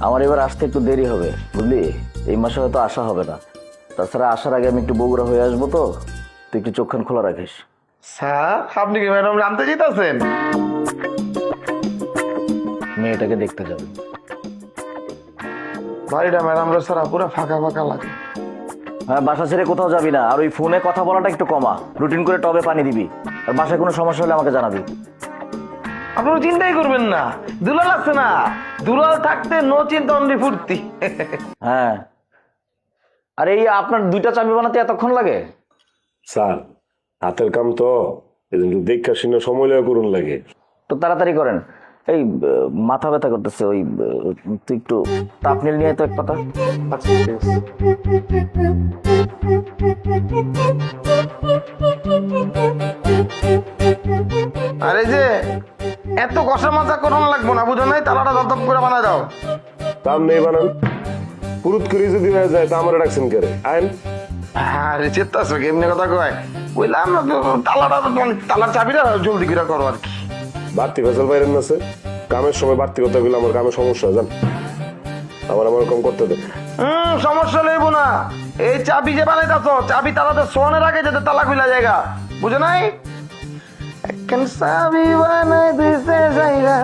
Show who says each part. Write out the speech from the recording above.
Speaker 1: আমার এবার আসতে একটু দেরি হবে, বুঝলি? এই মাসে হয়তো আসা হবে না। তাছাড়া আসার আগে আমি একটু বগুড়া হয়ে আসবো, তো তুই একটু চোখখান খোলা রাখিস।
Speaker 2: স্যার, আপনি কি ম্যাডাম জানতে চাইতেছেন?
Speaker 1: মেয়েটাকে দেখতে যাবে।
Speaker 2: বাড়িটা ম্যাডাম স্যার পুরো ফাঁকা ফাঁকা লাগে।
Speaker 1: হ্যাঁ, বাসা ছেড়ে কোথাও যাবি না, আর ওই ফোনে কথা বলাটা একটু কমা। রুটিন করে টবে পানি দিবি, আর বাসায় কোনো সমস্যা হলে আমাকে জানাবি।
Speaker 2: আপনারা চিন্তাই করবেন না, দুলাল আছে না, দুলাল থাকতে নো চিন্তা অনলি ফুর্তি।
Speaker 1: হ্যাঁ, আর এই আপনার দুইটা চাবি বানাতে এতক্ষণ লাগে?
Speaker 3: স্যার, হাতের কাম তো এজন্য দেখা শুনে সময় লাগে করুন লাগে।
Speaker 1: তো তাড়াতাড়ি করেন। এই মাথা ব্যথা করতেছে, ওই তুই একটু তাপনীল নিয়ে তো এক পাতা।
Speaker 2: আরে যে এত কষা মাজা করুন লাগবো না, বুঝো নাই? তালাটা দপ করে বানা দাও।
Speaker 3: তাম নেই বানান, পুরুত করে যদি হয়ে যায় তা আমার ডাকছেন করে আইন।
Speaker 2: আরে চেতা আছে এমনি কথা কয়, বুঝলাম না তো, তালাটা তালার চাবিটা জলদি করে করো আর কি।
Speaker 3: বাড়তি ভেজাল বাইরেন আছে, কামের সময় বাড়তি কথা বলে আমার কামে সমস্যা হয়, জান। আমার আমার কম করতে দে।
Speaker 2: সমস্যা লইব না, এই চাবি যে বানাইতাছ, চাবি তালাতে সোয়ানের আগে যাতে তালা খুলা জায়গা, বুঝো নাই? চাবি বানাই দিছে জায়গা।